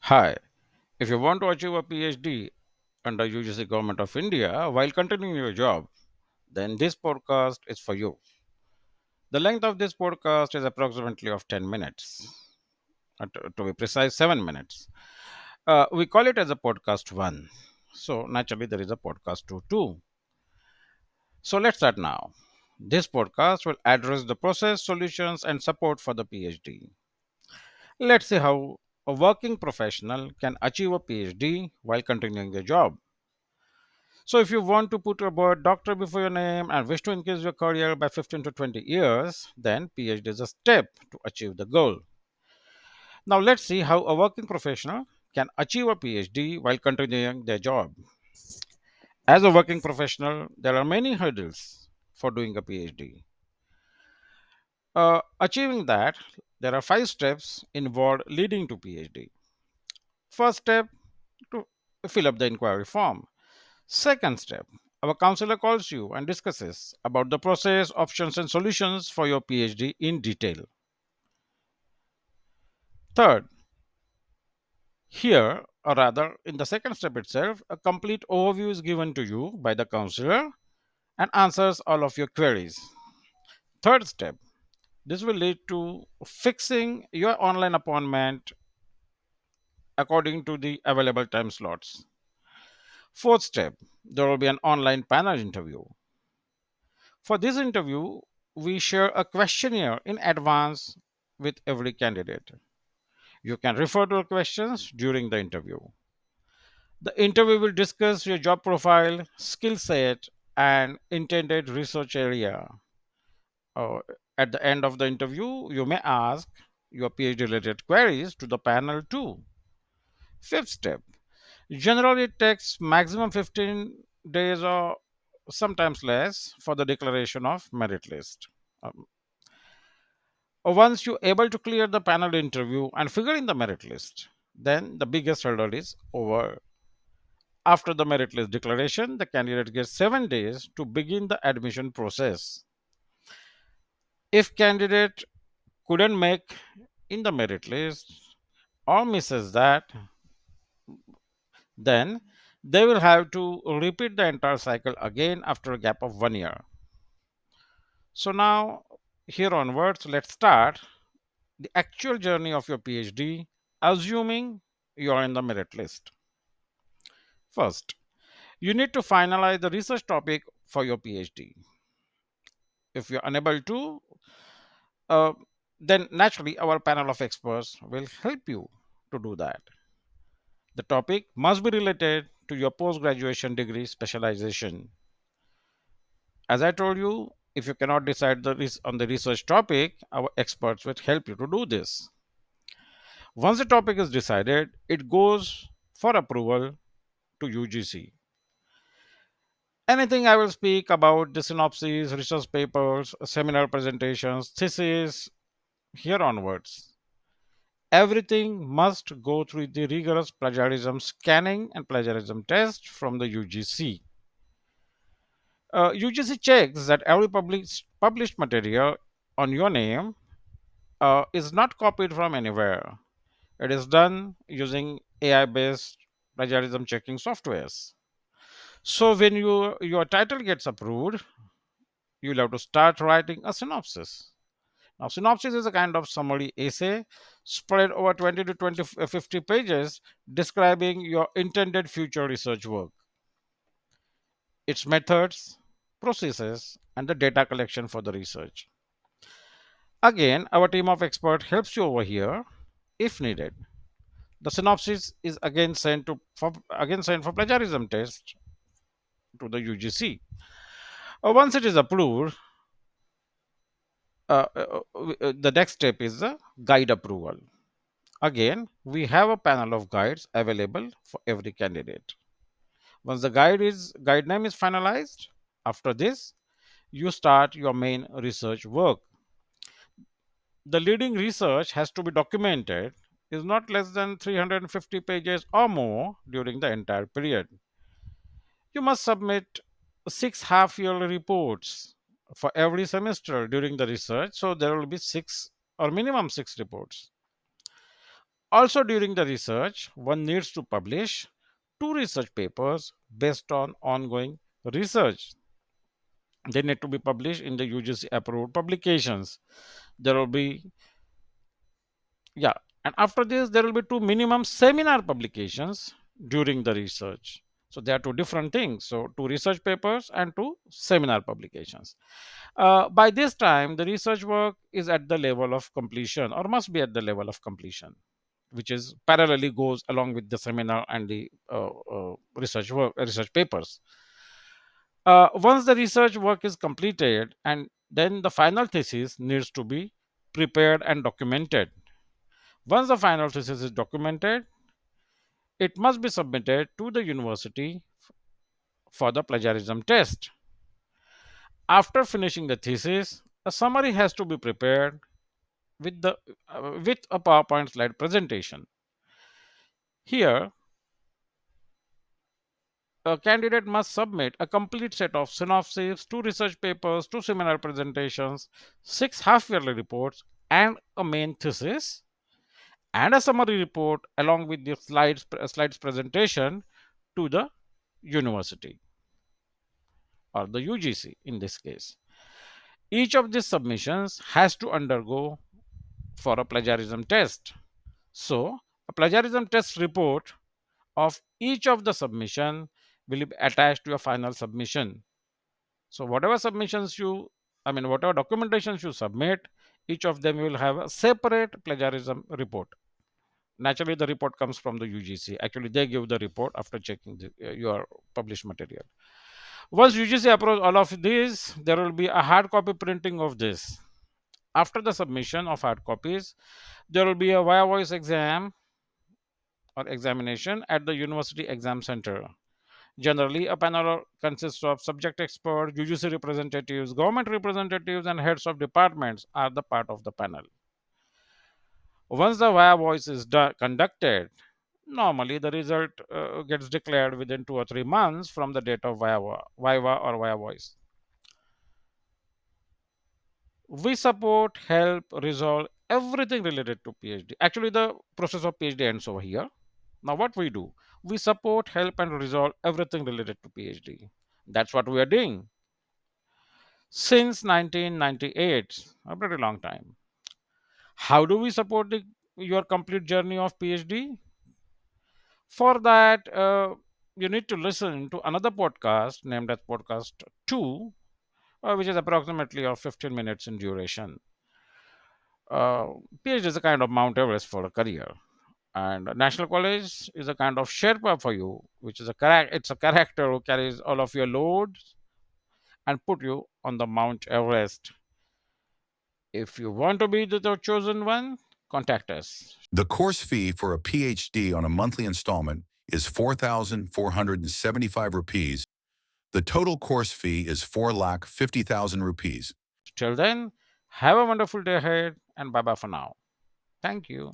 Hi, if you want to achieve a PhD under UGC Government of India while continuing your job, then this podcast is for you. The length of this podcast is approximately of 10 minutes, to be precise, 7 minutes. We call it as a podcast 1. So naturally there is a podcast 2 too. So let's start now. This podcast will address the process, solutions and support for the PhD. Let's see how a working professional can achieve a PhD while continuing their job. So, if you want to put a word doctor before your name and wish to increase your career by 15 to 20 years, then PhD is a step to achieve the goal. Now, let's see how a working professional can achieve a PhD while continuing their job. As a working professional, there are many hurdles for doing a PhD. Achieving that, there are 5 steps involved leading to PhD. First step, to fill up the inquiry form. Second step, our counselor calls you and discusses about the process, options, and solutions for your PhD in detail. Third, here, or rather, in the second step itself, a complete overview is given to you by the counselor and answers all of your queries. Third step, this will lead to fixing your online appointment according to the available time slots. Fourth step, there will be an online panel interview. For this interview, we share a questionnaire in advance with every candidate. You can refer to the questions during the interview. The interview will discuss your job profile, skill set, and intended research area. Uh, at the end of the interview, you may ask your PhD related queries to the panel too. Fifth step, generally it takes maximum 15 days or sometimes less for the declaration of merit list. Um, Once you're able to clear the panel interview and figure in the merit list, then the biggest hurdle is over. After the merit list declaration, the candidate gets 7 days to begin the admission process. If candidate couldn't make in the merit list or misses that, then they will have to repeat the entire cycle again after a gap of 1 year. So now, here onwards, let's start the actual journey of your PhD, assuming you are in the merit list. First, you need to finalize the research topic for your PhD. If you're unable to, uh, then naturally our panel of experts will help you to do that. The topic must be related to your post graduation degree specialization. As I told you, if you cannot decide on the research topic, our experts will help you to do this. Once the topic is decided, it goes for approval to UGC. Anything I will speak about the synopses, research papers, seminar presentations, thesis, here onwards. Everything must go through the rigorous plagiarism scanning and plagiarism test from the UGC. UGC checks that every published material on your name is not copied from anywhere. It is done using AI based plagiarism checking softwares. So when your title gets approved, you'll have to start writing a synopsis. Now, synopsis is a kind of summary essay spread over 20 to 50 pages describing your intended future research work, its methods, processes, and the data collection for the research. Again, our team of experts helps you over here if needed. The synopsis is again sent for plagiarism test to the UGC. Once it is approved, the next step is the guide approval. Again, we have a panel of guides available for every candidate. Once the guide name is finalized, after this, you start your main research work. The leading research has to be documented is not less than 350 pages or more during the entire period. You must submit 6 half-yearly reports for every semester during the research, so there will be 6 or minimum 6 reports. Also, during the research, one needs to publish two research papers based on ongoing research. They need to be published in the UGC approved publications. There will be, yeah, and after this, there will be two minimum seminar publications during the research. So, they are two different things. So, two research papers and two seminar publications. By this time, the research work is at the level of completion or must be at the level of completion, which is parallelly goes along with the seminar and the research work, research papers. Once the research work is completed, and then the final thesis needs to be prepared and documented. Once the final thesis is documented, it must be submitted to the university for the plagiarism test. After finishing the thesis, a summary has to be prepared with the with a PowerPoint slide presentation. Here, a candidate must submit a complete set of synopses, two research papers, two seminar presentations, six half-yearly reports, and a main thesis, and a summary report along with the slides presentation to the university or the UGC in this case. Each of these submissions has to undergo for a plagiarism test. So, a plagiarism test report of each of the submission will be attached to a final submission. So whatever submissions you, I mean, whatever documentations you submit, each of them will have a separate plagiarism report. Naturally, the report comes from the UGC. Actually, they give the report after checking your published material. Once UGC approves all of these, there will be a hard copy printing of this. After the submission of hard copies, there will be a via voice exam or examination at the university exam center. Generally, a panel consists of subject experts, UGC representatives, government representatives, and heads of departments are the part of the panel. Once the via voice is conducted, normally the result gets declared within 2 or 3 months from the date of viva or via voice. We support, help, resolve everything related to PhD. Actually, the process of PhD ends over here. Now, what we do? We support, help, and resolve everything related to PhD. That's what we are doing since 1998, a pretty long time. How do we support your complete journey of PhD? For that, you need to listen to another podcast named as Podcast 2, which is approximately of 15 minutes in duration. PhD is a kind of Mount Everest for a career, and National College is a kind of Sherpa for you, which is it's a character who carries all of your loads and put you on the Mount Everest. If you want to be the chosen one, contact us. The course fee for a PhD on a monthly installment is 4,475 rupees. The total course fee is 4,50,000 rupees. Till then, have a wonderful day ahead and bye bye for now. Thank you.